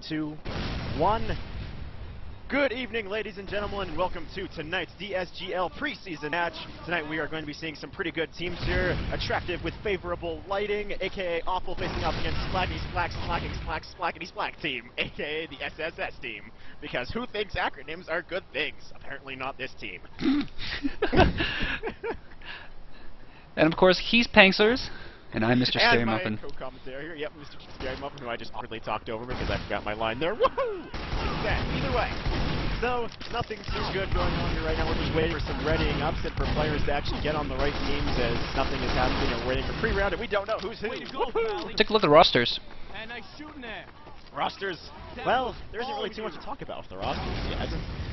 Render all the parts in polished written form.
2, 1. Good evening, ladies and gentlemen, and welcome to tonight's DSGL preseason match. Tonight we are going to be seeing some pretty good teams here. Attractive with favorable lighting, aka awful, facing off against Splakky Splack Splacking Splack Splackety Splack team, aka the SSS team. Because who thinks acronyms are good things? Apparently not this team. And of course, he's Panksers, and I'm MrScaryMuffin. And my co-commentator here, yep, MrScaryMuffin, who I just awkwardly talked over because I forgot my line there. Woohoo! Either way. So, nothing too good going on here right now. We're just waiting for some readying ups and for players to actually get on the right teams as nothing is happening. We're waiting for pre-round and we don't know who's who. Take a look at the rosters. And nice shooting there. Rosters, well, there isn't really too much to talk about with the rosters yet.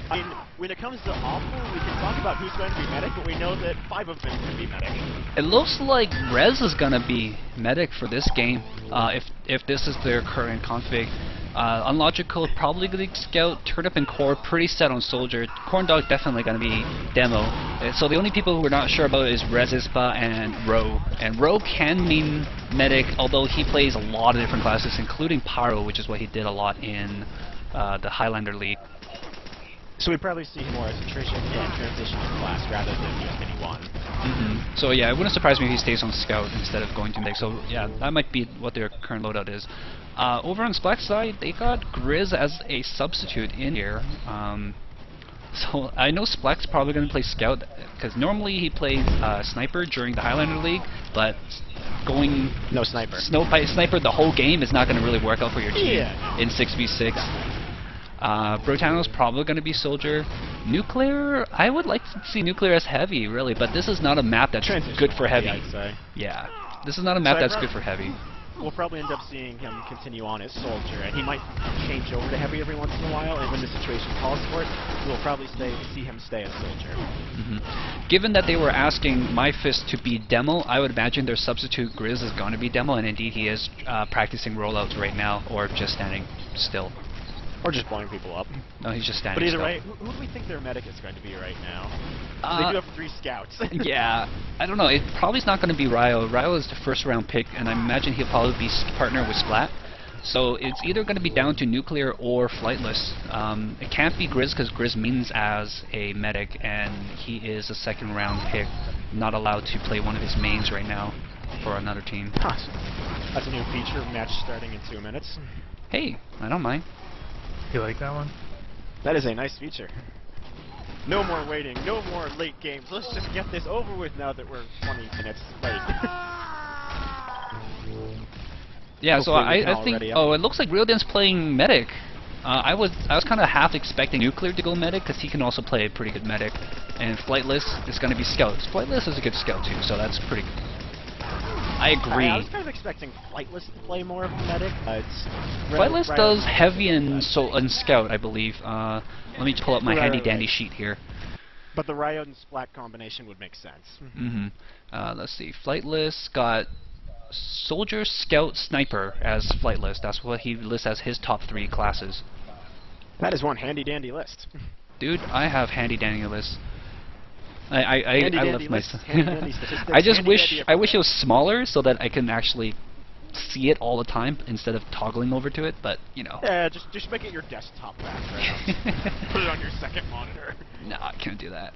I mean, when it comes to awful, we can talk about who's going to be medic, but we know that 5 of them can be medic. It looks like Rez is gonna be medic for this game, if this is their current config. Unlogical, probably gonna be scout, turnip and core, pretty set on soldier. Corndog definitely gonna be demo. So the only people who we're not sure about is Rezispa and Ro. And Ro can mean medic, although he plays a lot of different classes, including Pyro, which is what he did a lot in the Highlander League. So we probably see more as attrition and transition to class rather than just any one. So yeah, it wouldn't surprise me if he stays on scout instead of going to medic. So yeah, that might be what their current loadout is. Over on Splack's side, they got Grizz as a substitute in here. So I know Splack's probably going to play scout because normally he plays sniper during the Highlander League, but going no sniper. Sniper the whole game is not going to really work out for your team in 6v6. Brotano's probably going to be soldier. Nuclear, I would like to see Nuclear as heavy, really, but this is not a map that's good for heavy. I'd say. Yeah, this is not a map that's good for heavy. We'll probably end up seeing him continue on as soldier, and he might change over to heavy every once in a while, and when the situation calls for it, we'll probably see him stay as soldier. Given that they were asking My Fist to be demo, I would imagine their substitute Grizz is going to be demo, and indeed he is practicing rollouts right now, or just standing still. Or just blowing people up. No, he's just standing But either still. way, who do we think their medic is going to be right now? They do have 3 scouts. Yeah, I don't know. It probably is not going to be Ryo. Ryo is the first round pick, and I imagine he'll probably be partnered with Splat. So it's either going to be down to Nuclear or Flightless. It can't be Grizz because Grizz means as a medic, and he is a 2nd round pick, not allowed to play one of his mains right now for another team. That's a new feature, match starting in 2 minutes. Hey, I don't mind. You like that one? That is a nice feature. No more waiting, no more late games. Let's just get this over with now that we're 20 minutes late. Yeah, so I think. Oh, it looks like Realdan's playing medic. I was kind of half expecting Nuclear to go medic because he can also play a pretty good medic, and Flightless is going to be scout. Flightless is a good scout too, so that's pretty good. I agree. I was kind of expecting Flightless to play more of a medic. Flightless does heavy and scout, I believe. Let me pull up my handy dandy sheet here. But the Ryo and Splat combination would make sense. Let's see. Flightless got soldier, scout, sniper as Flightless. That's what he lists as his top 3 classes. That is one handy dandy list. Dude, I have handy dandy lists. I left myself. I wish it was smaller so that I can actually see it all the time instead of toggling over to it, but you know. Yeah, just make it your desktop background. Put it on your 2nd monitor. No, I can't do that.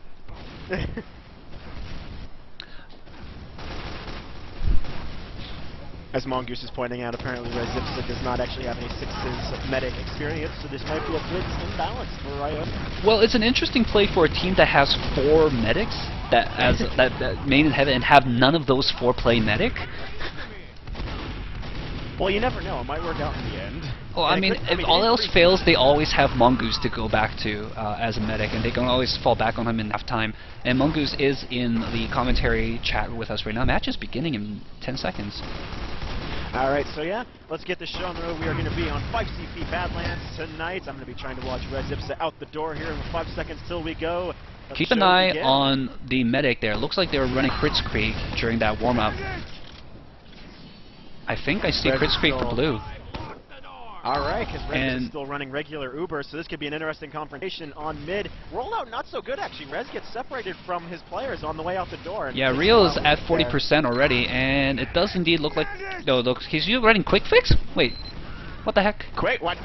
As Mongoose is pointing out, apparently Rezipsa does not actually have any 6's medic experience, so this might be a good imbalance for Ryo. Well, it's an interesting play for a team that has 4 medics that main and heavy and have none of those 4 play medic. Well, you never know. It might work out in the end. Well, I mean, if all else fails, they always have Mongoose to go back to as a medic, and they can always fall back on him in half time. And Mongoose is in the commentary chat with us right now. Match is beginning in 10 seconds. Alright, so yeah, let's get this show on the road. We are going to be on 5CP Badlands tonight. I'm going to be trying to watch Rezipsa out the door here in 5 seconds till we go. Keep an eye on the medic there. Looks like they were running Kritzkrieg during that warm-up. I think I see Kritzkrieg for blue. Alright, because Rez is still running regular Uber, so this could be an interesting confrontation on mid. Rollout not so good, actually. Rez gets separated from his players on the way out the door. Yeah, Rio is at 40% already, and it does indeed look like... No, look, he's running Quick Fix? Wait, what the heck? Wait, what?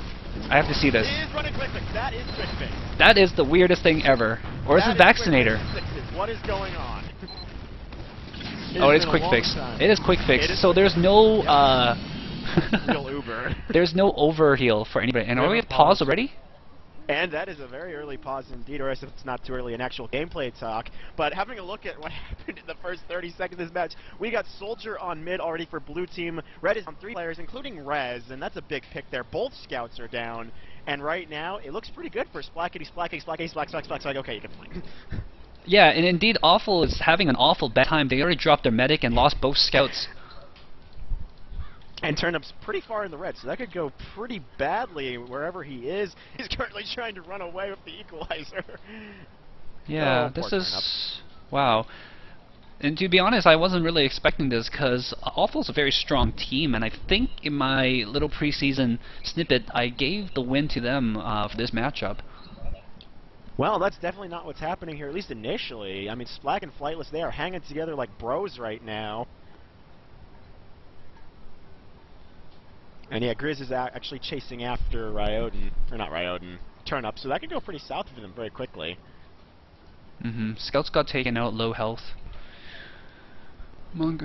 I have to see this. He is running quick fix. That is quick fix. That is the weirdest thing ever. Or is it Vaccinator? What is going on? Oh, it is quick fix. It is quick fix. So there's no real Uber. There's no overheal for anybody. And are we at pause already? And that is a very early pause indeed, or if it's not too early in actual gameplay talk. But having a look at what happened in the first 30 seconds of this match, we got Soldier on mid already for blue team. Red is on 3 players, including Rez, and that's a big pick there. Both scouts are down, and right now it looks pretty good for Splakking, Splack. Okay, you can play. Yeah, and indeed, Awful is having an awful bad time. They already dropped their medic and lost both scouts. And Turnip's pretty far in the red, so that could go pretty badly wherever he is. He's currently trying to run away with the equalizer. Yeah, this is... Wow. And to be honest, I wasn't really expecting this because Awful's a very strong team, and I think in my little preseason snippet, I gave the win to them for this matchup. Well, that's definitely not what's happening here, at least initially. I mean, Splack and Flightless, they are hanging together like bros right now. And yeah, Grizz is actually chasing after Ryoden, or not Ryoden, Turnup, so that could go pretty south for them very quickly. Scouts got taken out, low health. Myth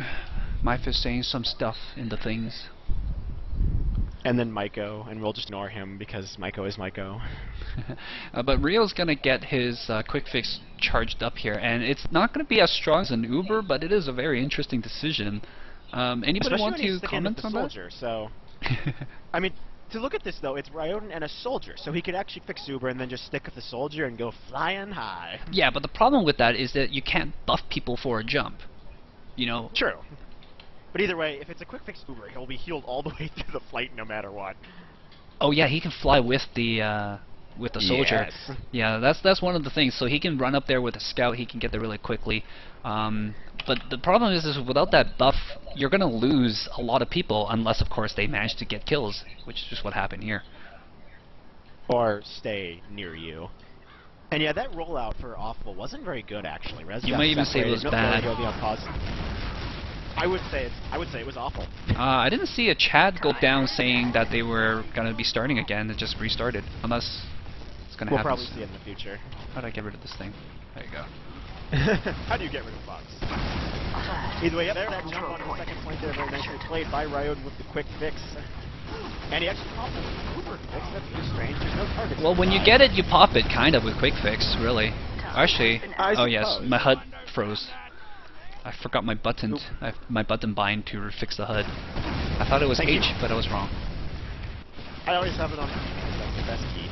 saying some stuff in the things. And then Maiko, and we'll just ignore him because Maiko is Maiko. But Rio's gonna get his quick fix charged up here, and it's not gonna be as strong as an Uber, but it is a very interesting decision. Anybody Especially want when he's to comment on that? Soldier, so I mean, to look at this though, it's Ryoden and a Soldier, so he could actually fix Uber and then just stick with the Soldier and go flying high. Yeah, but the problem with that is that you can't buff people for a jump. You know? True. But either way, if it's a quick fix Uber, he'll be healed all the way through the flight no matter what. Oh yeah, he can fly with the Soldier. Yes. Yeah, that's one of the things. So he can run up there with a scout. He can get there really quickly. But the problem is without that buff, you're gonna lose a lot of people unless, of course, they manage to get kills, which is just what happened here. Or stay near you. And yeah, that rollout for Awful wasn't very good actually. You might even say it was bad. I would say it was awful. I didn't see a chat go down saying that they were gonna be starting again. It just restarted, unless it's gonna happen. We'll probably see it in the future. How do I get rid of this thing? There you go. How do you get rid of bugs? Either way, there, that jump on the second point there, very nicely played by Ryoden with the quick fix. And he actually popped it with Uber fix. That's just strange. There's no target. Well, when you get it, you pop it, kind of, with quick fix, really. Actually, oh yes, my HUD froze. I forgot my button. My button bind to fix the HUD. I thought it was H, but I was wrong. I always have it on because that's the best key.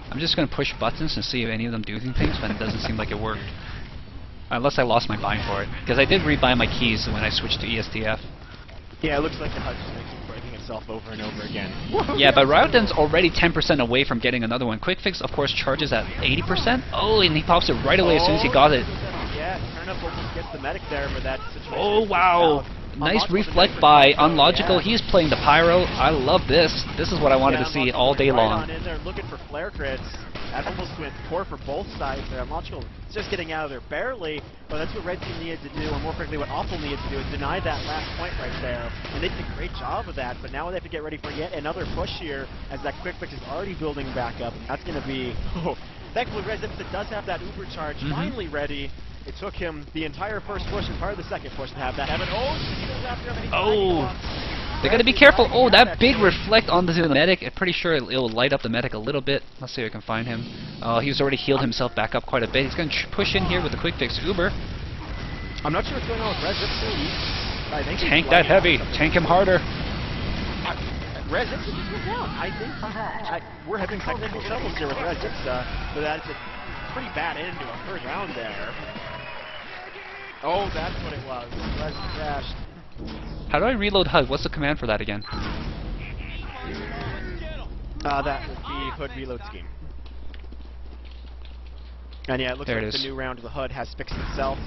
I'm just gonna push buttons and see if any of them do things, but it doesn't seem like it worked. Unless I lost my bind for it, because I did rebind my keys when I switched to ESTF. Yeah, it looks like the HUD just makes it breaking itself over and over again. Yeah, but Ryoden's already 10% away from getting another one. Quick fix, of course, charges at 80%. Oh, and he pops it right away as soon as he got it. Yeah, Turnup almost gets the medic there for that situation. Oh, wow. Nice reflect by Unlogical. Yeah. He's playing the Pyro. I love this. This is what I wanted to see all day long. Right on in there looking for flare crits. That almost went core for both sides there. Unlogical just getting out of there barely, but that's what Red Team needed to do, or more correctly what Awful needed to do, is deny that last point right there. And they did a great job of that, but now they have to get ready for yet another push here, as that quick fix is already building back up, and that's going to be... Oh, thankfully Red Zipset does have that Uber charge finally ready. It took him the entire first push and part of the second push to have that happen. Oh, he goes after him and he's they gotta be careful. Oh, that big reflect onto the medic. I'm pretty sure it'll light up the medic a little bit. Let's see if I can find him. Oh, he's already healed himself back up quite a bit. He's gonna push in here with the quick fix Uber. I'm not sure what's going on with Red Zipset. I think tank that heavy. Tank him harder. Red Zipset just went down. I think we're having technical troubles here with Red Zipset, but that's a pretty bad end to a third round there. Oh, that's what it was. Red crashed. How do I reload HUD? What's the command for that again? That would be HUD reload scheme. And yeah, it looks like the new round of the HUD has fixed itself.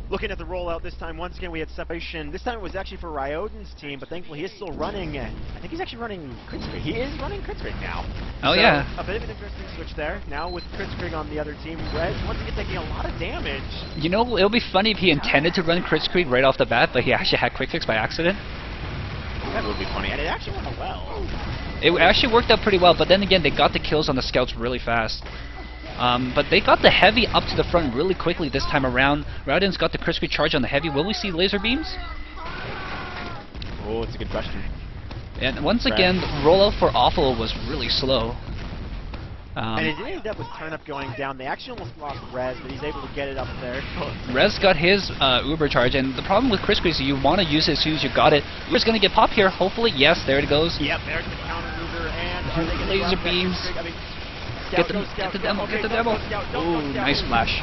Looking at the rollout this time, once again we had separation. This time it was actually for Ryoden's team, but thankfully he is still running. I think he's actually running Kritzkrieg. He is running Kritzkrieg now. Oh, so, yeah. A bit of an interesting switch there. Now with Kritzkrieg on the other team, Red once again taking a lot of damage. You know, it'll be funny if he intended to run Kritzkrieg right off the bat, but he actually had quick fix by accident. That would be funny, and it actually went well. It actually worked out pretty well, but then again, they got the kills on the scouts really fast. But they got the heavy up to the front really quickly this time around. Raoden's got the crispy charge on the heavy. Will we see laser beams? Oh, it's a good question. And once again, rollout for Awful was really slow. And it did end up with Turnip going down. They actually almost lost Rez, but he's able to get it up there. Rez got his Uber charge, and the problem with Crispy is you want to use it as soon as you got it. Uber's going to get popped here, hopefully. Yes, there it goes. Yep, there's the counter Uber, and are they gonna laser beams. Get the demo, get the demo. Ooh, nice flash.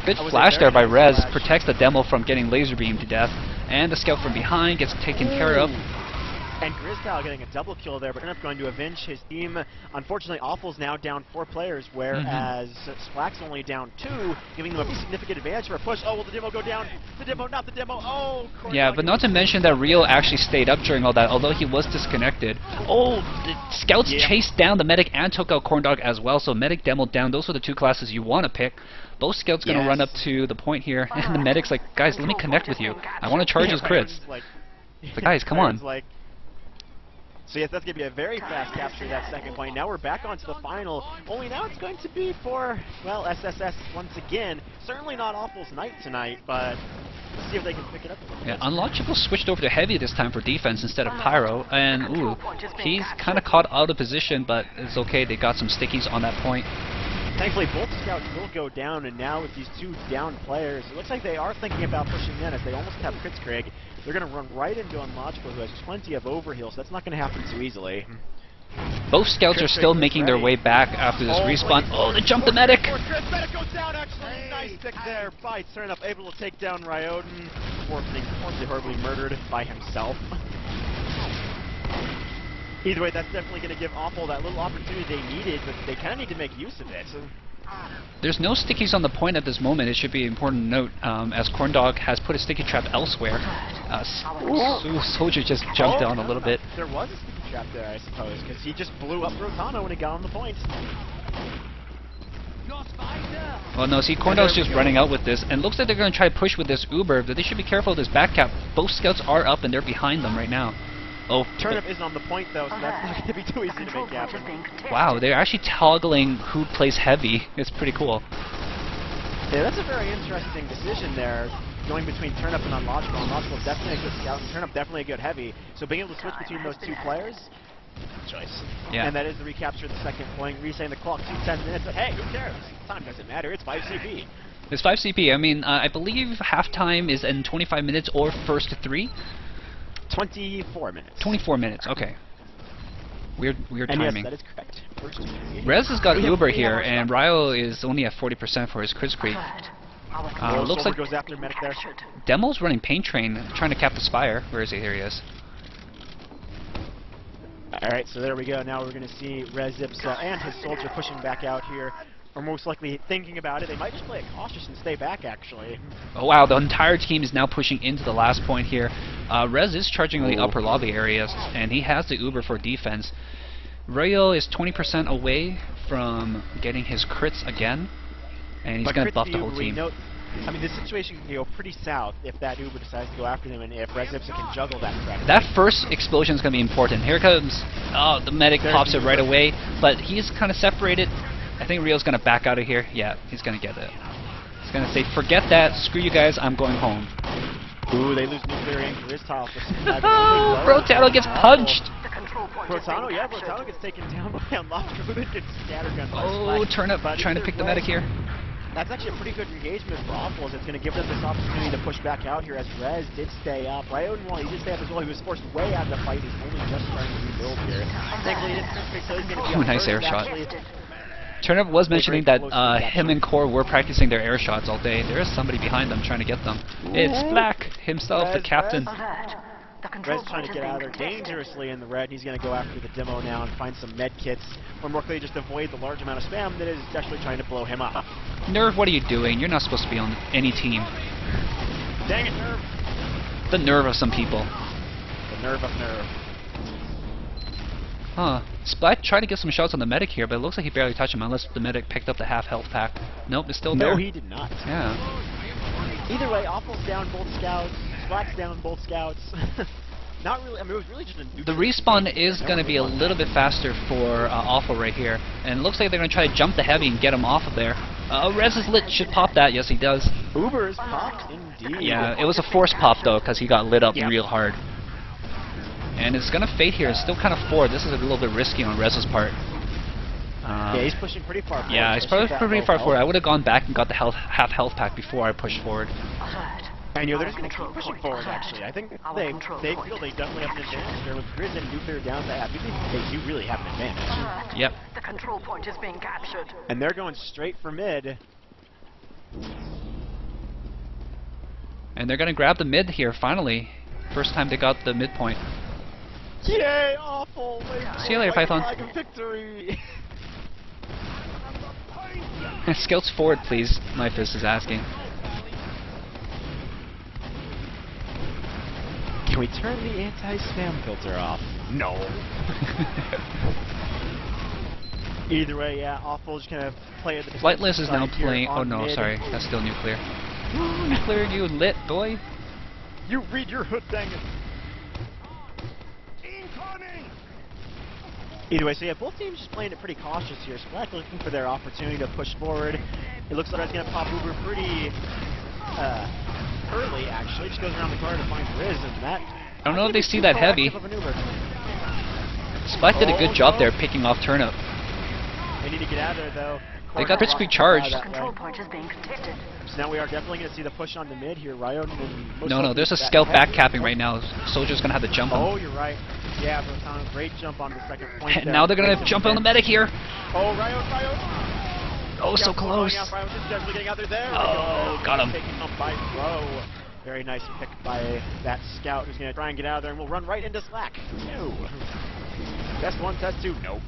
Good flash there by Rez, protects the demo from getting laser beamed to death. And the scout from behind gets taken care of. And Grizzcow getting a double kill there, but ended up going to avenge his team. Unfortunately, Awful's now down 4 players, whereas Splak's only down 2, giving them a significant advantage for a push. Oh, will the demo go down? The demo, not the demo. Oh, yeah, but not to mention that Rio actually stayed up during all that, although he was disconnected. Oh, the scouts chased down the medic and took out Corndog as well, so medic demoed down. Those are the 2 classes you want to pick. Both scouts going to run up to the point here, and the medic's like, guys, let me connect with you. I want to charge his crits. But guys, come on. So yes, that's going to be a very fast capture of that second point. Now we're back onto the final. Only now it's going to be for, well, SSS once again. Certainly not Awful's night tonight, but let's see if they can pick it up a little bit. Unlogical switched over to heavy this time for defense instead of Pyro, and ooh, he's kind of caught out of position, but it's okay. They got some stickies on that point. Thankfully, both scouts will go down, and now with these 2 down players, it looks like they are thinking about pushing in as they almost have Kritzkrieg. They're going to run right into Unlogical, who has plenty of overheal, so that's not going to happen too easily. Both scouts are still making their way back after this respawn. Oh, they jumped the medic! Medic goes down, actually. Nice pick there by Turnip, able to take down Ryoden, unfortunately horribly murdered by himself. Either way, that's definitely going to give Awful that little opportunity they needed, but they kind of need to make use of it. There's no stickies on the point at this moment. It should be important to note, as Corndog has put a sticky trap elsewhere. Soldier just jumped down a little bit. There was a sticky trap there, I suppose, because he just blew up Rotano when he got on the point. Well, no, see, Corndog's just running out with this, and looks like they're going to try to push with this Uber, but they should be careful of this back cap. Both scouts are up, and they're behind them right now. Oh, Turnip isn't on the point, though, so that's not going to be too easy to make happen. Wow, they're actually toggling who plays heavy. It's pretty cool. Yeah, that's a very interesting decision there, going between Turnip and Unlogical. Unlogical is definitely a good scout, and Turnip definitely a good heavy. So being able to switch between those 2 players, choice. Yeah. And that is the recapture of the second point, resetting the clock to 10 minutes. But hey, who cares? Time doesn't matter. It's 5 CP. It's 5 CP. I mean, I believe halftime is in 25 minutes or first to 3. 24 minutes. 24 minutes, okay. Weird and timing. Yes, that is correct. Rez has got Uber here, and Ryo is only at 40% for his Kritzkrieg. Looks like goes after medic there. Demo's running Pain Train, trying to cap the Spire. Where is he? Here he is. Alright, so there we go. Now we're going to see Rezips and his soldier pushing back out here. Or most likely thinking about it. They might just play it cautious and stay back, actually. Oh wow, the entire team is now pushing into the last point here. Rez is charging the upper lobby areas, and he has the Uber for defense. Rayo is 20% away from getting his crits again, and he's going to buff the whole team. I mean, this situation can go pretty south if that Uber decides to go after them, and if Rezipsa can juggle that correctly. That first explosion is going to be important. Here comes, oh, the medic pops it right away, but he's kind of separated. I think Rio's going to back out of here. Yeah, he's going to get it. He's going to say, forget that, screw you guys, I'm going home. Ooh, they lose nuclear aim for this tile. Oh, Brotano gets punched! Brotano, yeah, Brotano gets taken down by Unlogical, who gets scattergun. Oh, Turnip trying to pick the medic here. That's actually a pretty good engagement for Awful, as it's going to give them this opportunity to push back out here, as Rez did stay up. Ryoden, while he did stay up as well, he was forced way out of the fight. He's only just starting to rebuild here. Thankfully, he didn't so he's going to be nice air shot. Turnip was mentioning that him and Core were practicing their air shots all day. There is somebody behind them trying to get them. It's Splak himself, the captain. Rez trying to get out of there dangerously in the red, and he's going to go after the demo now and find some med kits, or more clearly just avoid the large amount of spam that is actually trying to blow him up. Nerve, what are you doing? You're not supposed to be on any team. Dang it, Nerve. The nerve of some people. The nerve of Nerve. Huh. Splat tried to get some shots on the medic here, but it looks like he barely touched him unless the medic picked up the half health pack. Nope, it's still there. No, he did not. Yeah. Either way, Awful's down both scouts, Splat's down both scouts. Not really. I mean, it was really just a The neutral respawn game. is No going to one be a won little that. bit faster for Awful right here. And it looks like they're going to try to jump the heavy and get him off of there. Rez is lit, should pop that. Yes, he does. Uber is popped, indeed. Yeah, it was a forced pop though, because he got lit up Yep. real hard. And it's going to fade here. It's still kind of forward. This is a little bit risky on Rez's part. Yeah, he's pushing pretty far forward. Yeah, he's especially probably with that pretty low far health. forward. I would have gone back and got the half health pack before I pushed forward. And they're just going to keep pushing forward, actually. I think they feel they definitely have an advantage there. With Grizz and Nuclear down to half, they do really have an advantage. Yep. The control point is being captured. And they're going straight for mid. And they're going to grab the mid here, finally. First time they got the midpoint. Yay, Awful! See you later, Python. Flag of victory! Scouts forward, please, Myphis is asking. Can we turn the anti-spam filter off? No. Either way, yeah, Awful's gonna play at the Flightless is now here playing. Oh on no, mid. sorry, that's still Nuclear. Nuclear, you lit, boy. You read your hood, dang it. Either way, so yeah, both teams just playing it pretty cautious here. Splak looking for their opportunity to push forward. It looks like it's gonna pop Uber pretty early, actually. Just goes around the corner to find Riz, and that. I don't know if they see that heavy. Splak did a good job there picking off Turnip. They need to get out of there, though. They got Blitzkrieg charged. The control point is being contested. So now we are definitely going to see the push on the mid here. Ryo and No, there's a scout back capping right now. Soldier's gonna have to jump Oh, him. you're right. Yeah, but found a great jump on the second point. And there. now they're gonna jump on the medic here. Oh, Ryo. Oh, so Scout close. going out. Ryo just definitely getting out there. Oh, got him. Taken up by Flo. Very nice pick by that scout who's going to try and get out of there, and we'll run right into Slack. No. Test one, test two. Nope.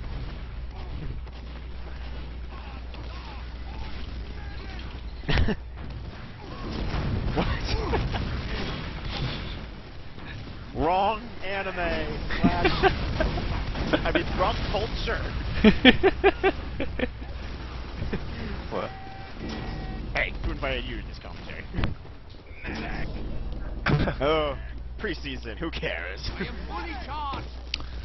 What? Wrong anime. I mean, wrong culture. What? Hey, who invited you to this commentary? Oh, preseason. Who cares?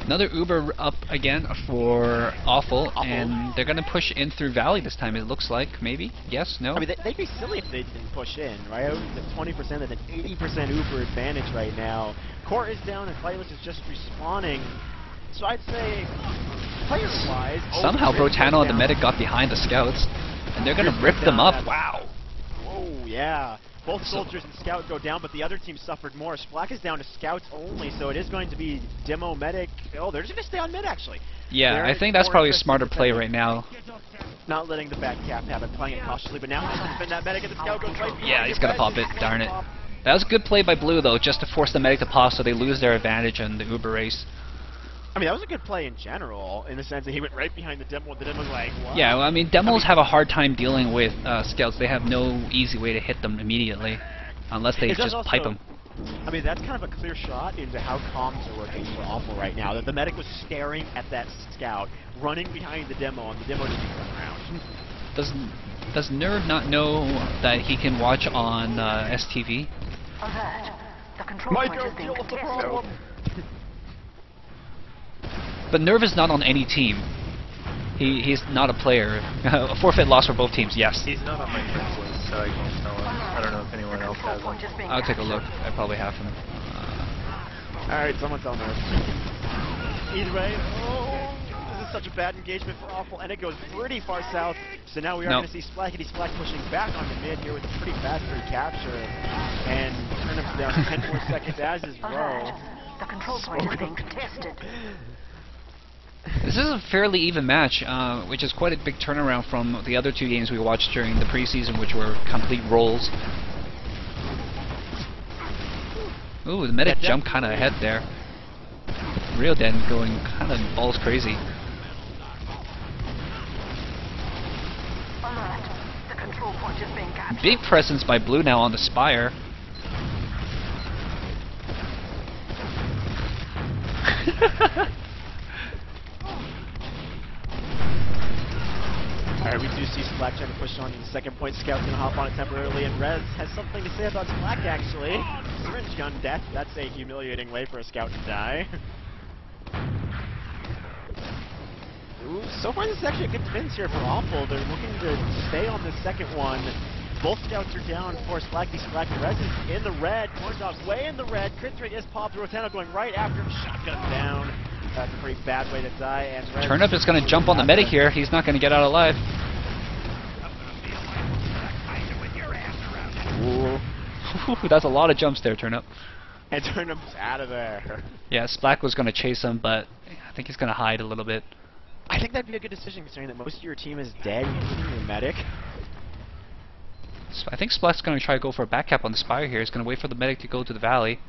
Another Uber up again for Awful, and they're gonna push in through Valley this time. It looks like, maybe. Yes, no. I mean, they'd be silly if they didn't push in, right? The 20% and an 80% Uber advantage right now. Core is down and Flightless is just respawning. So I'd say, player-wise... Somehow Brotano and the medic got behind the scouts, and they're gonna rip them up. Wow. Whoa, yeah. Both soldiers and scout go down, but the other team suffered more. Splak is down to scouts only, so it is going to be demo medic. Oh, they're just going to stay on mid, actually. Yeah, They're I think that's more probably a interested smarter in play defending. right now. Not letting the back cap have it, playing it cautiously, but now he's going to spin that medic and the scout goes right behind Yeah, he's gonna Red. pop it. Darn it. That was a good play by Blue though, just to force the medic to pop so they lose their advantage in the Uber race. I mean, that was a good play in general, in the sense that he went right behind the demo, and the demo's like, what? Yeah, well, I mean, demos have a hard time dealing with scouts. They have no easy way to hit them immediately, unless they It does just also- pipe them. I mean, that's kind of a clear shot into how comms are working for Awful right now. That the medic was staring at that scout, running behind the demo, and the demo didn't come around. Does Nerve not know that he can watch on STV? Alert. The control point is being contested. But Nerve is not on any team. He's not a player. A forfeit loss for both teams, yes. He's not on my friends list, so I can't tell him. I don't know if anyone else has Point him. is being I'll take a captured. look. I probably have him. Alright, someone tell Nerf. Either way, oh, this is such a bad engagement for Awful, and it goes pretty far south. So now we are No. going to see Splackety Splack pushing back on the mid here with a pretty fast recapture. And Turnip's down 10 more seconds, as is Row. Alert. The control point is being contested. This is a fairly even match, which is quite a big turnaround from the other two games we watched during the preseason, which were complete rolls. Ooh, the medic jumped kind of ahead there. Real Den going kind of balls crazy. Alert. The control point is being captured. Big presence by Blue now on the Spire. Alright, Alright, we do see Splak trying to push on to the second point. Scout's going to hop on it temporarily, and Rez has something to say about Splak, actually. Syringe gun death, that's a humiliating way for a Scout to die. Ooh, so far this is actually a good defense here for Awful. They're looking to stay on the second one. Both Scouts are down for Splakty Splak. Rez is in the red. Corndog's way in the red. Crit rate is popped. Rotano going right after him. Shotgun down. That's a pretty bad way to die. And Rez Turnip is going to jump on the medic here. He's not going to get out alive. Ooh, that's a lot of jumps there, Turnip. And Turnip's out of there. Yeah, Splak was going to chase him, but I think he's going to hide a little bit. I think that'd be a good decision considering that most of your team is dead, including your medic. I think Splak's going to try to go for a back cap on the Spire here. He's going to wait for the medic to go to the valley.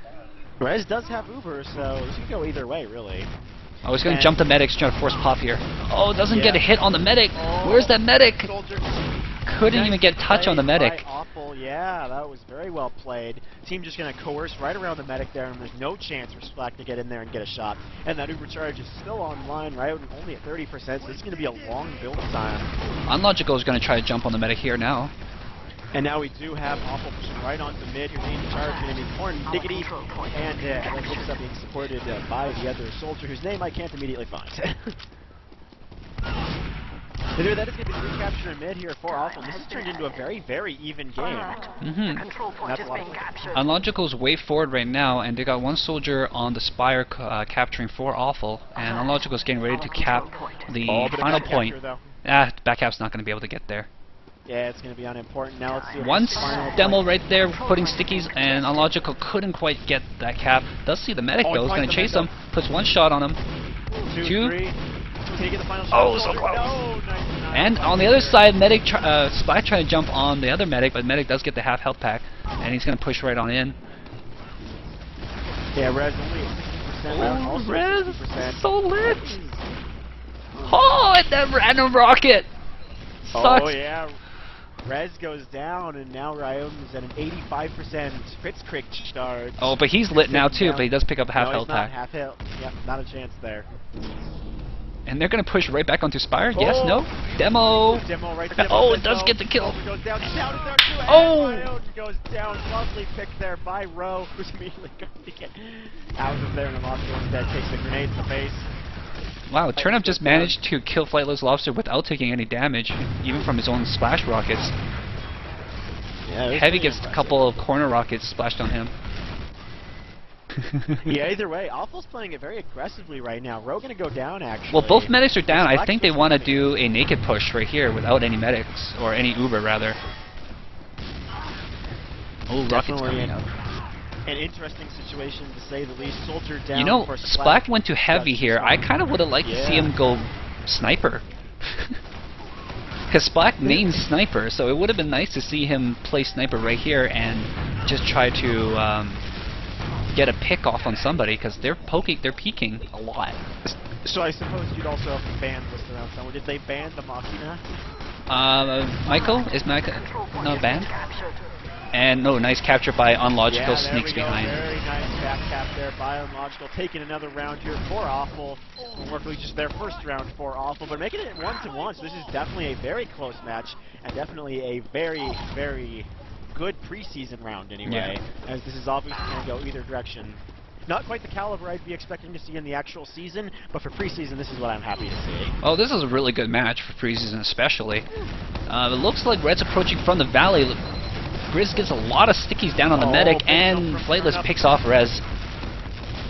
Rez does have Uber, so this could go either way, really. Oh, he's going to jump the medic, trying to force pop here. Oh, doesn't get a hit on the medic. Where's that medic? Couldn't even get touch on the medic. Awful, yeah, that was very well played. Team just going to coerce right around the medic there, and there's no chance for Splak to get in there and get a shot. And that Uber charge is still online, right? Only at 30%, so this is going to be a long build time. Unlogical is going to try to jump on the medic here now. And now we do have Awful pushing right onto mid. Your main charge going to be Corn Diggity, and it looks like being supported by the other soldier whose name I can't immediately find. Anyway, that is going to be the recapture in mid here for Awful. This has turned into a very, very even game. That's a lot of fun. Unlogical's way forward right now, and they got one soldier on the Spire capturing for Awful, and Unlogical's getting ready to cap the final point. Back cap's not going to be able to get there. Yeah, it's going to be unimportant. Now let's see. Once demo right there, putting stickies, and Unlogical couldn't quite get that cap. Does see the medic though, is going to chase him, puts one shot on him. Two. Can he get the final shot? Oh, so close. No, nice. And on the other side, medic Spy trying to jump on the other medic, but medic does get the half health pack, and he's going to push right on in. Yeah, Rez only 60%. Also Rez 60%. so lit. Oh, and that random rocket. Sucks. Oh yeah. Rez goes down, and now Ryan is at an 85% Kritzkrieg charge. Oh, but he's lit now too, but he does pick up a half health pack. Half health. Yep, not a chance there. And they're going to push right back onto Spire. Yes, no? Demo. Demo right Oh, it does get the kill. Goes down there too, oh! Ryan goes down. Lovely pick there by Ro, who's immediately going to get out of there, and the Lobster instead takes the grenade in the face. Wow, Turnip just managed to kill Flightless Lobster without taking any damage, even from his own splash rockets. Yeah, Heavy gets a couple of corner rockets splashed on him. Yeah, either way, Awful's playing it very aggressively right now. Ro gonna go down, actually. Well, both medics are down. I think they want to do a naked push right here without any medics, or any Uber, rather. Oh, rockets coming out. An interesting situation, to say the least. Soldier down. You know, for Splak went to heavy here. I kind of would have liked to see him go sniper. Because Splak mains sniper, so it would have been nice to see him play sniper right here and just try to get a pick off on somebody, because they're peeking a lot. So I suppose you'd also have to ban list around somewhere. Did they ban the Machina? Michael? Is Michael not banned? And no, nice capture by Unlogical, sneaks behind. Very nice back cap there by Unlogical, taking another round here for Awful. Luckily just their first round for Awful, but making it 1-1, so this is definitely a very close match, and definitely a very, very good preseason round anyway, as this is obviously going to go either direction. Not quite the caliber I'd be expecting to see in the actual season, but for preseason, this is what I'm happy to see. Oh, this is a really good match for preseason especially. It looks like Red's approaching from the valley. Grizz gets a lot of stickies down on the medic, and Flightless picks off Rez.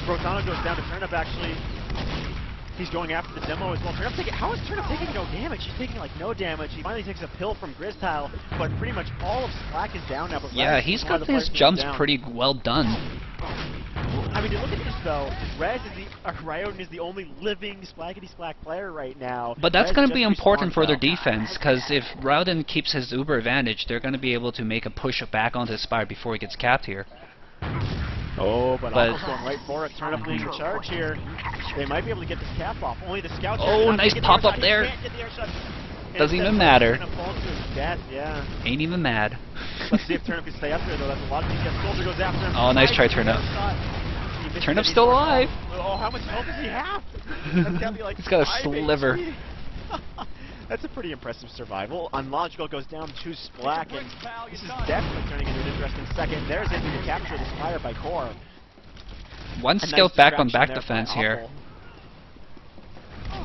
Rotano goes down to Turnip, actually. He's going after the demo as well. How is Turnip taking no damage? He's taking like no damage. He finally takes a pill from Grizz Tile, but pretty much all of Splak is down now. But yeah, he's got his jumps pretty well done. I mean, to look at this though, Ryoden is the only living Splackety-Splack player right now. But that's going to be important for their defense, because if Ryoden keeps his Uber advantage, they're going to be able to make a push back onto the Spire before he gets capped here. Oh, but Awful's going right for it. Turnip leading the charge here. They might be able to get this cap off. Only the Scouts. Oh, nice pop up there. Doesn't even matter. Ain't even mad. Let's see if Turnip can stay up there, though. That's a lot of things. Soldier goes after him. Oh, nice try, Turnip. Turnip's still alive. Oh, how much health does he have? That's gotta be like he's got a sliver. That's a pretty impressive survival. Unlogical goes down to Splack, and this is definitely turning into an interesting second. There's a to capture this fire by Core. One scout back on back defense here.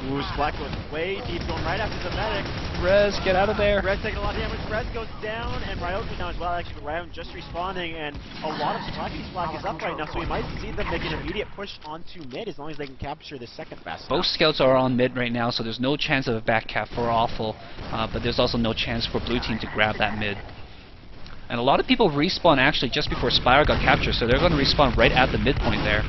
Ooh, Splack goes way deep, going right after the medic. Rez, get out of there. Rez taking a lot of damage. Rez goes down, and Ryoki down as well. Actually, Ryoki just respawning, and a lot of Splack is up right now, so we might see them make an immediate push onto mid as long as they can capture the second fast. Both scouts are on mid right now, so there's no chance of a back cap for Awful, but there's also no chance for blue team to grab that mid. And a lot of people respawn actually just before Spire got captured, so they're going to respawn right at the midpoint there.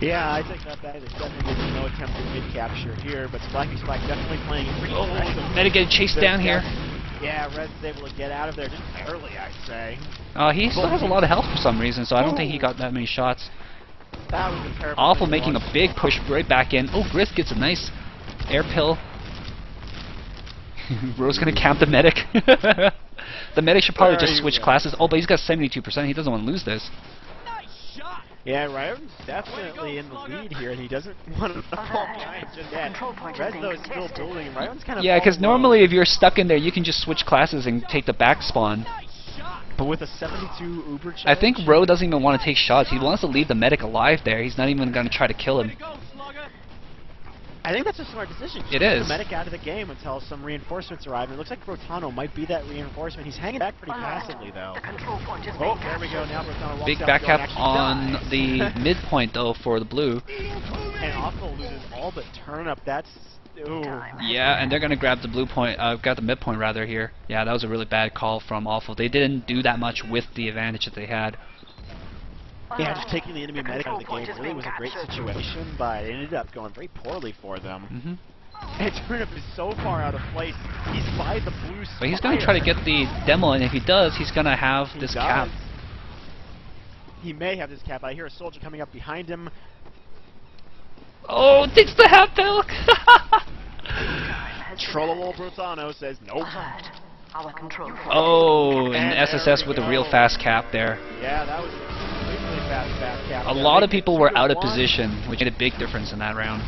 Yeah, I think that is definitely no attempt at mid-capture here, but Splack definitely playing it pretty aggressive. Medic getting chased down here. Yeah, Red's able to get out of there just barely, I'd say. He still has a lot of health for some reason, so I don't think he got that many shots. That was a terrible Awful making a big push right back in. Oh, Grist gets a nice air pill. Rose gonna camp the medic. The medic should probably just switch classes. Oh, but he's got 72%. He doesn't want to lose this. Yeah, Ryo's definitely in the lead here, and he doesn't want to fall behind just yet. Red, though, is still building, and Ryo's kind of... Yeah, because normally if you're stuck in there, you can just switch classes and take the back spawn. But with a 72 Uber challenge... I think Ro doesn't even want to take shots. He wants to leave the medic alive there. He's not even going to try to kill him. I think that's a smart decision. It is. The medic out of the game until some reinforcements arrive. And it looks like Brotano might be that reinforcement. He's hanging back pretty passively, though. Oh, there we go. Now Brotano walks Big out back the door cap and on actually dies. the midpoint, though, for the blue. And Awful loses all but Turnip. That's... Ooh. Yeah, and they're going to grab the blue point, got the midpoint rather here. Yeah, that was a really bad call from Awful. They didn't do that much with the advantage that they had. Yeah, just taking the enemy medic out of the game really was a great situation, but it ended up going very poorly for them. And Turnip is so far out of place. He's by the blue spire. But he's going to try to get the demo, and if he does, he's going to have this cap. He may have this cap. I hear a soldier coming up behind him. Oh, takes the half milk! Trollable Brutano says nope. Oh, and SSS with a real fast cap there. Yeah, that was a really fast cap. A lot of people were out of position, which made a big difference in that round.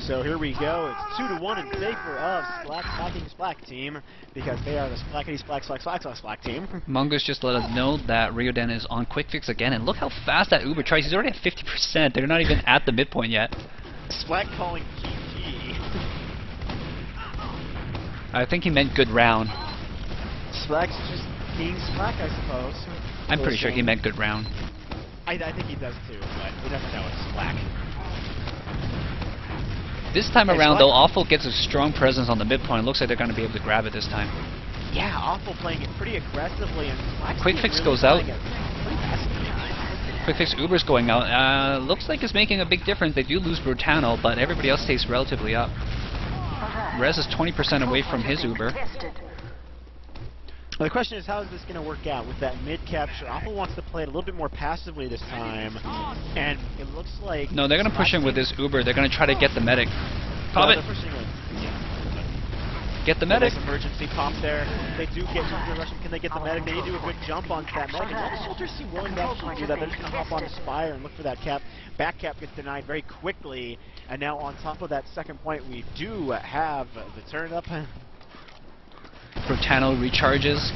So here we go. It's 2-1 in favor of Splaktacular team because they are the Splackety Splack team. Mungus just let us know that Ryoden is on quick fix again, and look how fast that Uber tries. He's already at 50%. They're not even at the midpoint yet. Splack calling GG. I think he meant good round. Splack's just being Splack, I suppose. I'm pretty sure he meant good round. I think he does too, but you never know. It's Splack. This time around, though, Awful gets a strong presence on the midpoint. It looks like they're going to be able to grab it this time. Yeah, Awful playing it pretty aggressively, and Quick Fix really goes out. Pretty Quick Fix Uber's going out. Looks like it's making a big difference. They do lose Brutano, but everybody else stays relatively up. Rez is 20% away from his Uber. Well, the question is, how is this going to work out with that mid-capture? Awful wants to play it a little bit more passively this time, and it looks like... No, they're going to push in with this Uber. They're going to try to get the medic. Pop it! Get the medic! Nice emergency pop there. They do get into the Russian. Can they get the medic? They need to do a good jump onto that medic. And all the soldiers seem willing to actually do that. They're just going to hop on the Spire and look for that cap. Back cap gets denied very quickly, and now on top of that second point, we do have the turn-up. Brutano recharges,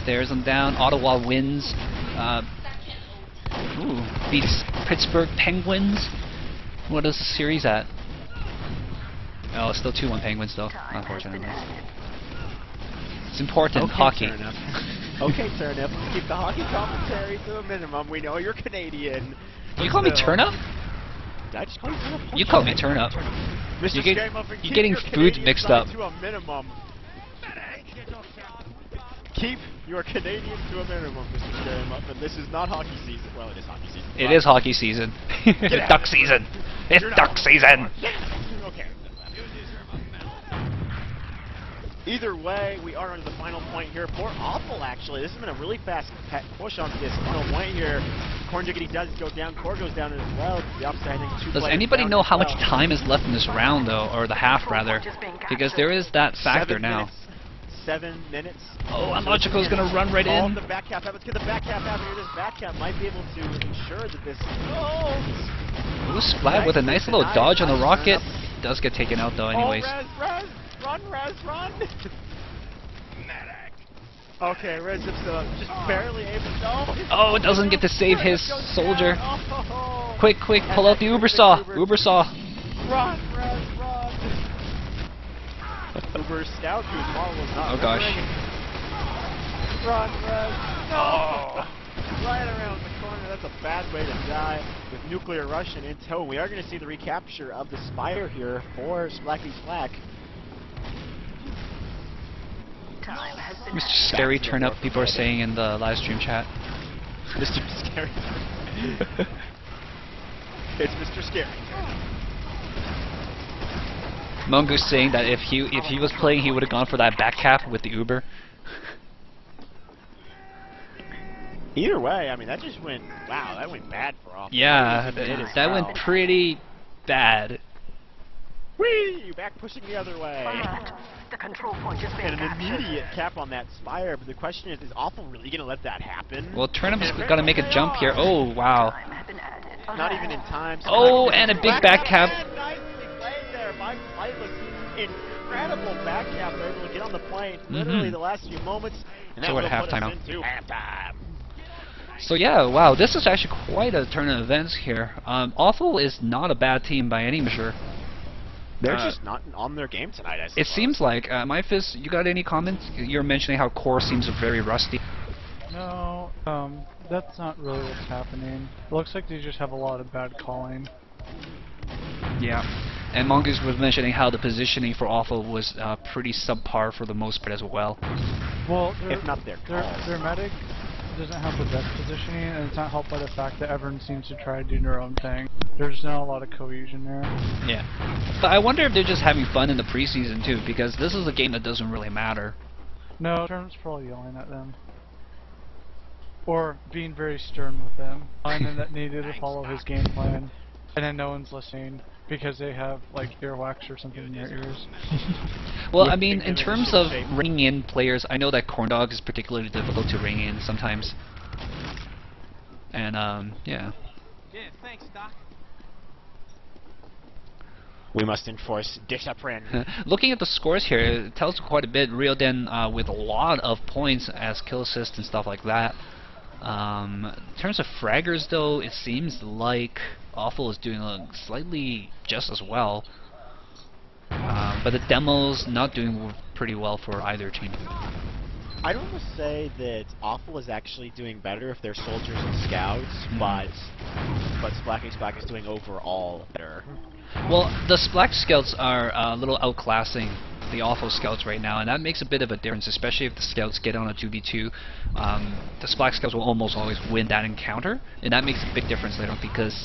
stares him down. Ottawa wins. Beats Pittsburgh Penguins. What is the series at? Oh, it's still 2-1 Penguins, though, unfortunately. It's important, okay, hockey. Okay, Turnip, let's keep the hockey commentary to a minimum. We know you're Canadian. You call me Turnip? Did I just call you Turnip? You call me Turnip. You're getting foods mixed up. To a minimum. Keep your Canadians to a minimum, MrScaryMuffin. This is not hockey season. Well, it is hockey season. It is hockey season. Duck season. It's duck season. Okay. Either way, we are under the final point here. Poor Awful, actually. This has been a really fast push onto this final point here. Corn Jiggity does go down. Core goes down as well. The opposite, I think, does anybody know how much time is left in this round, though? Or the half, rather? Because there is that factor now. 7 minutes. Oh, Unlogical is going to run right in. The back cap. Let's get the back cap out here. This back cap might be able to ensure that this... Ooh, Splat with a nice little dodge on the rocket. does get taken out though anyways. Oh, Rez! Run, Rez, run! Okay, Rez is just barely able to... Oh, it doesn't get to save his soldier. Oh. Quick, pull out the Uber saw. Uber saw. Run, Rez, run! Uber Scout, whose model is not Oh gosh. Run, Rez! No! Right around the corner. That's a bad way to die with Nuclear Russian in tow. We are going to see the recapture of the Spire here for Splacky Splack. Mr. Scary turn up, people are saying in the live stream chat. Mr. Scary. It's Mr. Scary. Mongoose saying that if he was playing, he would have gone for that back cap with the Uber. Either way, I mean, that just went, wow, that went bad for Awful. Yeah, that went pretty bad. Whee! Back pushing the other way. The control point is being And an captured. immediate cap on that Spire, but the question is Awful really going to let that happen? Well, Turnip's got to make a jump here. Oh, wow. Time has been added. Not even in time. Oh, and a big back cap. Nicely played there by Flightless. Incredible back cap. They're able to get on the plane literally the last few moments. And So that we're will at put halftime us now. into halftime. So yeah, wow, this is actually quite a turn of events here. Awful is not a bad team by any measure. They're just not on their game tonight, I suppose. It seems like. Myfist, you got any comments? You're mentioning how core seems very rusty. No, that's not really what's happening. It looks like they just have a lot of bad calling. Yeah. And Mongoose was mentioning how the positioning for Awful was pretty subpar for the most part as well. Well, If not their calls. their medic doesn't have the best positioning, and it's not helped by the fact that everyone seems to try to do their own thing. There's not a lot of cohesion there. Yeah. But I wonder if they're just having fun in the preseason too, because this is a game that doesn't really matter. No, Turnip's probably yelling at them. Or being very stern with them. And then that needed to follow his game plan. And then no one's listening because they have like earwax or something in their ears. Well, I mean, in terms of ringing in players, I know that Corndog is particularly difficult to ring in sometimes. And, yeah. Yeah, thanks, Doc. We must enforce discipline. Looking at the scores here, it tells quite a bit. Ryoden with a lot of points as kill assist and stuff like that. In terms of fraggers, though, it seems like Awful is doing slightly just as well. But the demo's not doing pretty well for either team. I'd almost say that Awful is actually doing better if they're soldiers and scouts, but Splacky Splack is doing overall better. Well, the Splack Scouts are a little outclassing the Awful Scouts right now, and that makes a bit of a difference, especially if the Scouts get on a 2v2. The Splack Scouts will almost always win that encounter, and that makes a big difference later on because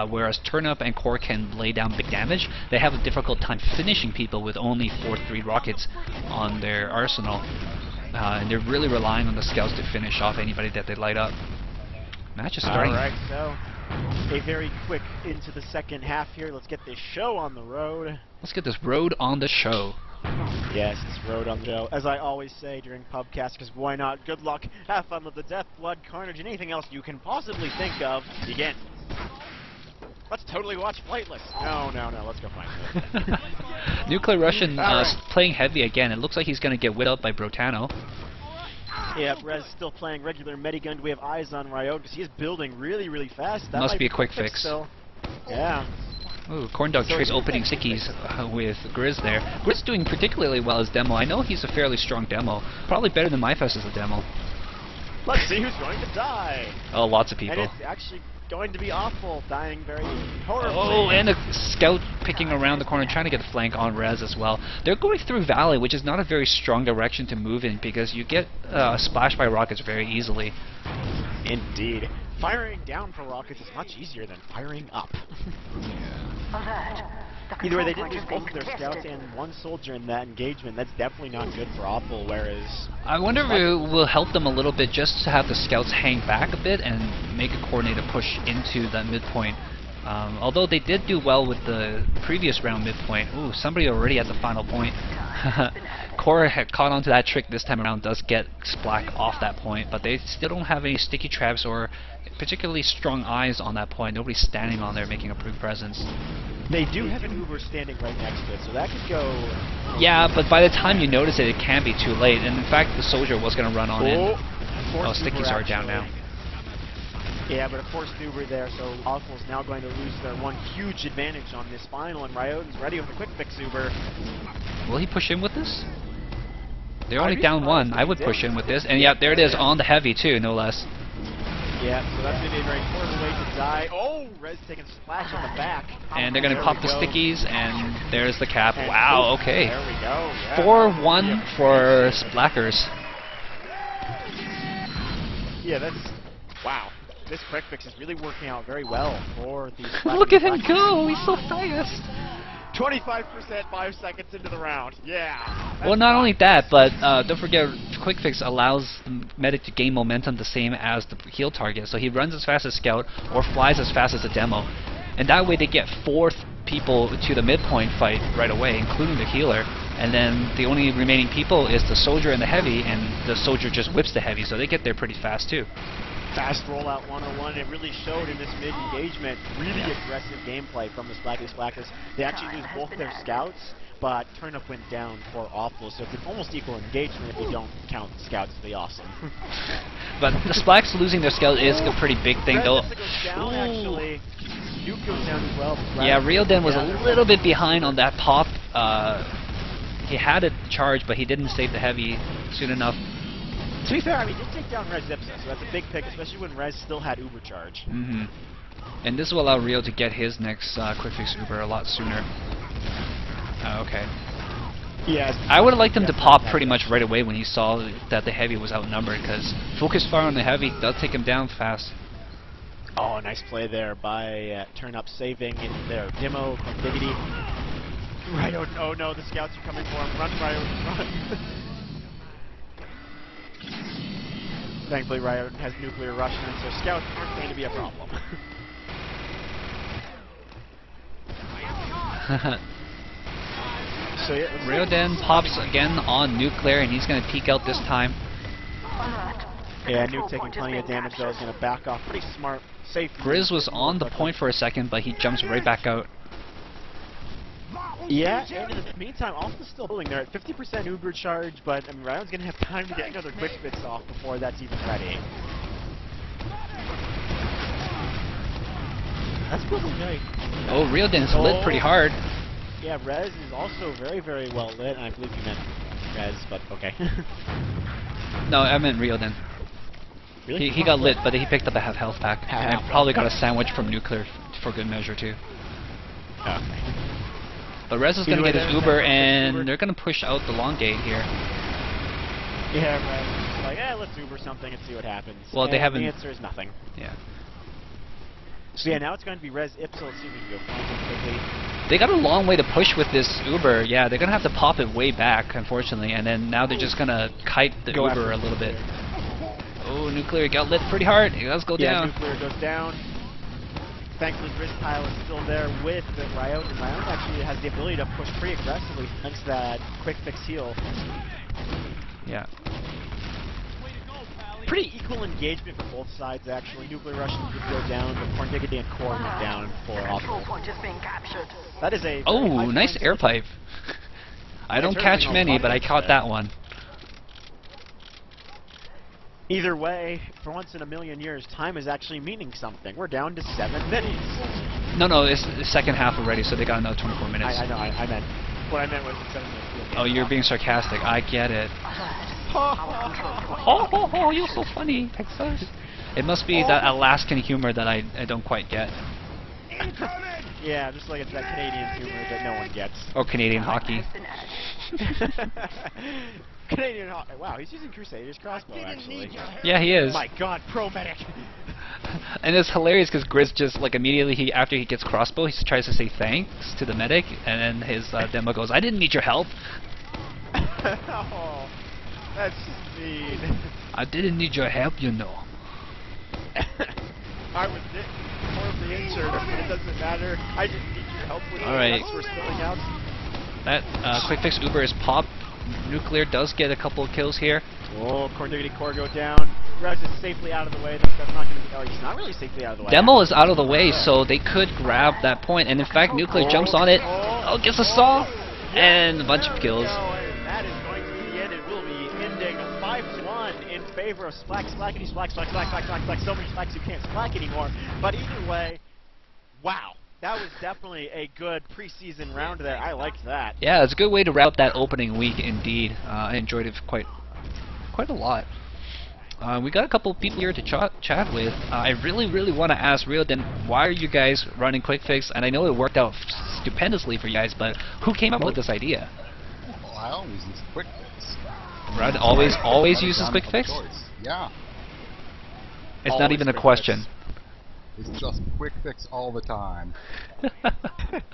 whereas Turnup and Core can lay down big damage, they have a difficult time finishing people with only 4-3 rockets on their arsenal. And they're really relying on the Scouts to finish off anybody that they light up. Match is starting. Alright, so a very quick into the second half here. Let's get this show on the road. Let's get this road on the show. Yes, it's road on the show. As I always say during pubcasts, because why not? Good luck, have fun with the death, blood, carnage, and anything else you can possibly think of. Begin. Let's totally watch Flightless. No, let's go find it. Nuclear Russian playing heavy again. It looks like he's going to get whipped up by Brotano. Yeah, Rez still playing regular Medigun. We have eyes on Ryo because he is building really, really fast. That Must might be a quick fix. Still. Yeah. Ooh, Corndog tries opening sickies with Grizz there. Grizz doing particularly well as demo. I know he's a fairly strong demo. Probably better than Myfest as a demo. Let's see who's going to die. Oh, lots of people. And it's actually going to be Awful, dying very horribly. Oh, and a scout picking around the corner, trying to get a flank on Rez as well. They're going through Valley, which is not a very strong direction to move in because you get splashed by rockets very easily. Indeed. Firing down for rockets is much easier than firing up. Alert. The Either way, they control did lose point both is of being their scouts contested. and one soldier in that engagement. That's definitely not good for Awful, whereas... I wonder if it will help them a little bit just to have the scouts hang back a bit and make a coordinated push into that midpoint. Although they did do well with the previous round midpoint. Ooh, somebody already at the final point. Core had caught onto that trick this time around, does get Splack off that point, but they still don't have any sticky traps or particularly strong eyes on that point. Nobody's standing on there making a presence. They do have an Uber standing right next to it, so that could go... Yeah, but by the time you notice it, it can be too late. And in fact, the soldier was going to run on in. Oh, Stickies are down now. Yeah, but a forced Uber there, so Awful's now going to lose their one huge advantage on this final, and Ryoten's ready with a quick fix Uber. Will he push in with this? They're only down one. I would push in with this. And yeah, there it is on the heavy too, no less. Yeah, so that's going to be a very horrible way to die. Oh, Rez taking a splash on the back. And they're going to pop the stickies, and there's the cap. And wow, okay. There we go. Yeah. 4-1 for Splackers. Yeah, that's... Wow. This quick fix is really working out very well for the Splackers. Look at him go! He's so fast! 25% 5 seconds into the round. Yeah. Well, not only that, but don't forget, Quick Fix allows the medic to gain momentum the same as the heal target. So he runs as fast as Scout or flies as fast as the demo. And that way they get 4 people to the midpoint fight right away, including the healer. And then the only remaining people is the soldier and the heavy, and the soldier just whips the heavy, so they get there pretty fast too. Fast rollout 101, it really showed in this mid-engagement. Really aggressive gameplay from the Splackers. They actually lose both their scouts, but Turnip went down for Awful, so it's an almost equal engagement if you don't count scouts to the awesome. But the Splacks losing their scout is a pretty big thing, though. Goes down, actually. Nuke goes down as well. Yeah, Ryoten was a little bit behind on that pop. He had it charged, but he didn't save the heavy soon enough. To be fair, I mean, he did take down Rez Ipsa, so that's a big pick, especially when Rez still had Uber charge. And this will allow Rio to get his next quick fix Uber a lot sooner. Okay. Yes. I would have liked him to pop pretty much right away when he saw that the heavy was outnumbered, because focus fire on the heavy does take him down fast. Oh, nice play there by Turn Up saving in their demo, Diggity. Ryoten, oh no, the scouts are coming for him. Run, Ryoten, run. Thankfully, Ryoten has nuclear Russian, so scouts aren't going to be a problem. So yeah, Ryoten pops again on nuclear, and he's going to peek out this time. Yeah, Nuke taking plenty of damage though, is going to back off. Pretty smart, safe. Grizz was on the point for a second, but he jumps right back out. Yeah, and in the meantime, Alpha's still holding. They're at 50% Uber charge, but I mean, Ryoten's going to have time to get another quick fix off before that's even ready. That's probably nice. Oh, Ryoten's lit pretty hard. Yeah, Rez is also very, very well lit, and I believe you meant Rez, but okay. No, I meant Ryoten. Really? He got lit, but he picked up a half health pack. And probably got a sandwich from nuclear for good measure, too. Okay. But Rez is going to get his Uber, and they're going to push out the long gate here. Yeah, Rez is like, let's Uber something and see what happens. Well, they haven't... The answer is nothing. Yeah. So yeah, now it's going to be Rez Ipsil. Let's see if we can go find him quickly. They got a long way to push with this Uber. Yeah, they're going to have to pop it way back, unfortunately, and then now they're just going to kite the Uber a little bit. Oh, nuclear got lit pretty hard. He does go down. Yeah, nuclear goes down. Thankfully, Grizz Tile is still there with Ryoten. Ryoten actually has the ability to push pretty aggressively thanks to that quick fix heal. Yeah. Pretty equal engagement for both sides, actually. Nuclear Russians would go down, but Corndiggity and Core went down for Awful. That is a... Oh, nice air pipe. I don't catch many, but I caught that one. Either way, for once in a million years, time is actually meaning something. We're down to 7 minutes. No, it's the second half already, so they got another 24 minutes. I know, I meant... What I meant was 7 minutes. Oh, you're being sarcastic. I get it. Oh, you're so funny, Texas. It must be that Alaskan humor that I don't quite get. Yeah, just like it's that Canadian humor that no one gets. Or Canadian hockey. Canadian hockey. Wow, he's using Crusader's crossbow, actually. Yeah, he is. My God, pro medic. And it's hilarious because Grizz just like immediately after he gets crossbow, he tries to say thanks to the medic, and then his demo goes, "I didn't need your help." Oh, that's mean. I didn't need your help, you know. I was horribly injured, but it doesn't matter. I didn't need your help when All right. we're spilling out. That quick fix Uber is popped. Nuclear does get a couple of kills here. Oh, Corn Diggity Core go down. Rez is safely out of the way. That's not going to be... Oh, he's not really safely out of the way. Demo is out of the way, so they could grab that point, and in fact, Nuclear jumps on it. Oh, gets a saw, and a bunch of kills. That is going to be the end. It will be ending 5-1 in favor of Splak, Splackity, Splack, Splack, Splack, Splack, Splack, Splack. So many Splacks you can't Splack anymore. But either way, wow. That was definitely a good preseason round there. I liked that. Yeah, it's a good way to wrap that opening week, indeed. I enjoyed it quite a lot. We got a couple of people here to chat with. I really want to ask Ryoden, why are you guys running Quick Fix? And I know it worked out stupendously for you guys, but who came up with this idea? Well, I always use Quick Fix. Rod always uses Quick Fix? Yeah. It's Always not even a Quick question. Fix. It's just Quick Fix all the time.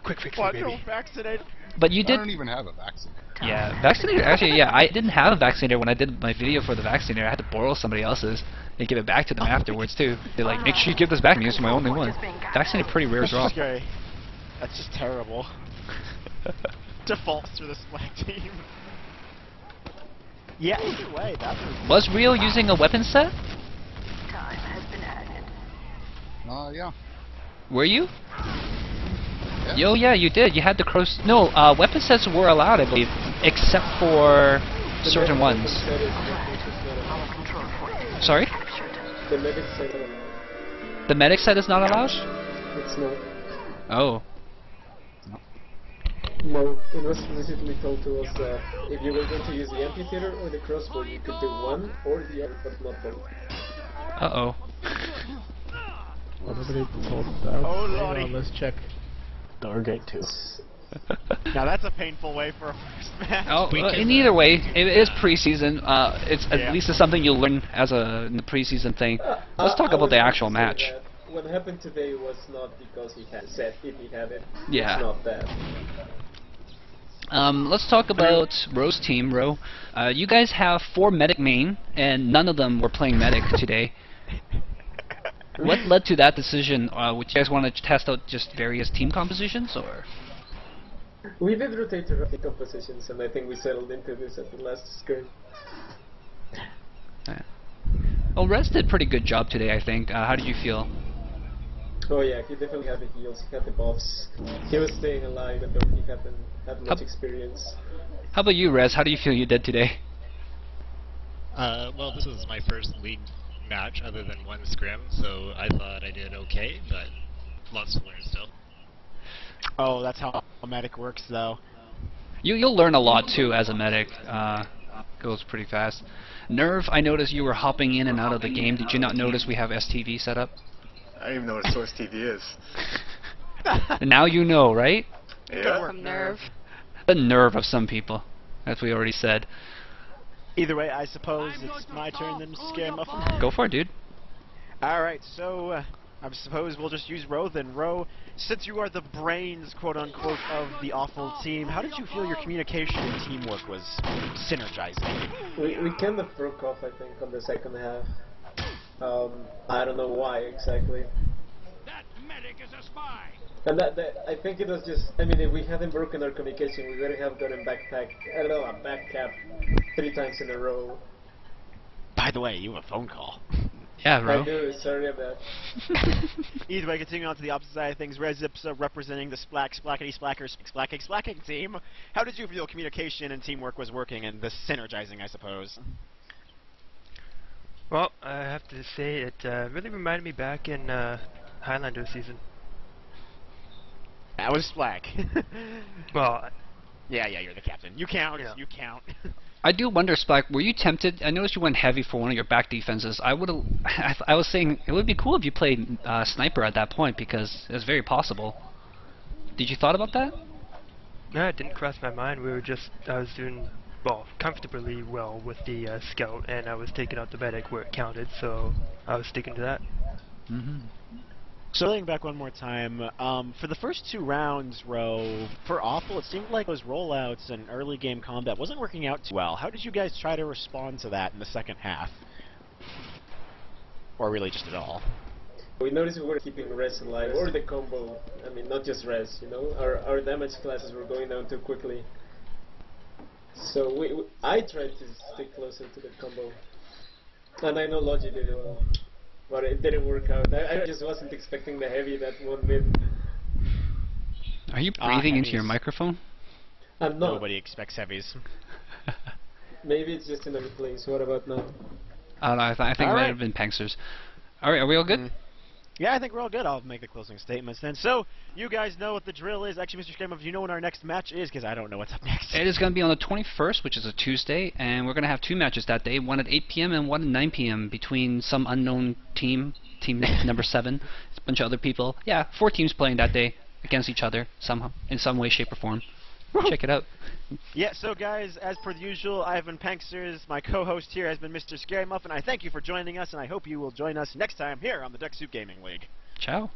Quick fix, Quadro baby. vaccinated. But you I did... don't even have a vaccine. Yeah, vaccinator, actually, yeah, I didn't have a vaccinator when I did my video for the vaccinator. I had to borrow somebody else's and give it back to them afterwards, too. They're like, make sure you give this back to me, it's my only one. Vaccinator, pretty rare That's draw. just scary. That's just terrible. Defaults for the Splak team. Yeah, either way, that was... Was Rio using a weapon set? Time has been added. Yeah. Were you? Yeah. Yo, yeah, you did. You had the cross... No, weapon sets were allowed, I believe, except for certain ones. Our control point Sorry? captured. The medic said The medic set is not allowed? it's not. Oh. No, it was explicitly told to us that if you were going to use the amphitheater or the crossbow, you could do one or the other, but not both. Uh-oh. Everybody told that. Oh, Hang lordy. on, let's check. Door gate 2. Now that's a painful way for a first match. Oh, in either way, it is preseason. It's Yeah. at least it's something you'll learn as in the preseason thing. Let's talk I about the would actual say match. that what happened today was not because he had set, if he had it. Yeah. It's not that. Let's talk about Ro's team. Ro, you guys have 4 medic main, and none of them were playing medic today. What led to that decision? Would you guys want to test out just various team compositions, or? We did rotate to rotate compositions, and I think we settled into this at the last screen. Well, Rez did a pretty good job today, I think. How did you feel? Oh yeah, he definitely had the heals, he had the buffs. He was staying alive, and though he hadn't had much experience. How about you, Rez? How do you feel you did today? Well, this was my first league match other than one scrim, so I thought I did okay, but lots to learn still. Oh, that's how a medic works, though. You'll learn a lot too as a medic. Goes pretty fast. Nerve, I noticed you were hopping in and out of the game. Did you not notice we have STV set up? I don't even know what Source TV is. And now you know, right? Yeah. Nerve. The nerve of some people, as we already said. Either way, I suppose it's my turn then, MrScaryMuffin. Go for it, dude. Alright, so I suppose we'll just use Ro then. Ro, since you are the brains, quote-unquote, of the awful team, how did you feel your communication and teamwork was synergizing? We kind of broke off, I think, on the second half. I don't know why exactly. That medic is a spy. And that I think it was just, I mean, if we hadn't broken our communication, we would have gotten back cap 3 times in a row. By the way, you have a phone call. Yeah, Ro. I do, sorry about that. Either way, continuing on to the opposite side of things, Rezips representing the Splackity Splackers Splakking team. How did you feel communication and teamwork was working and the synergizing, I suppose? Well, I have to say it really reminded me back in Highlander season. That was Splack. Well, yeah, you're the captain. You count. Yeah. You count. I do wonder, Splack, were you tempted? I noticed you went heavy for one of your back defenses. I was saying it would be cool if you played sniper at that point because it's very possible. Did you thought about that? no, it didn't cross my mind. I was doing, well, comfortably well with the scout, and I was taking out the medic where it counted, so I was sticking to that. Mm-hmm. So laying back one more time, for the first 2 rounds, Ro, for Awful, it seemed like those rollouts and early game combat wasn't working out too well. How did you guys try to respond to that in the second half? Or really just at all? We noticed we were keeping res alive, or the combo, I mean, not just res, you know? Our damage classes were going down too quickly. So I tried to stick closer to the combo, and I know Logi did well, but it didn't work out. I just wasn't expecting the heavy that one mid. Are you breathing into your microphone? I'm not. Nobody expects heavies. Maybe it's just in a place. What about now? I don't know. I think it might have been Panksters. All right, are we all good? Yeah, I think we're all good. I'll make the closing statements then. So, you guys know what the drill is. Actually, Mr. Scam, do you know when our next match is? Because I don't know what's up next. It is going to be on the 21st, which is a Tuesday, and we're going to have 2 matches that day, one at 8 p.m. and one at 9 p.m. between some unknown team number 7, a bunch of other people. Yeah, 4 teams playing that day against each other somehow, in some way, shape, or form. Check it out. Yeah, so guys, as per the usual, I've been Panksters. My co-host here has been Mr. Scary Muffin. I thank you for joining us, and I hope you will join us next time here on the Ducksoup Gaming League. Ciao.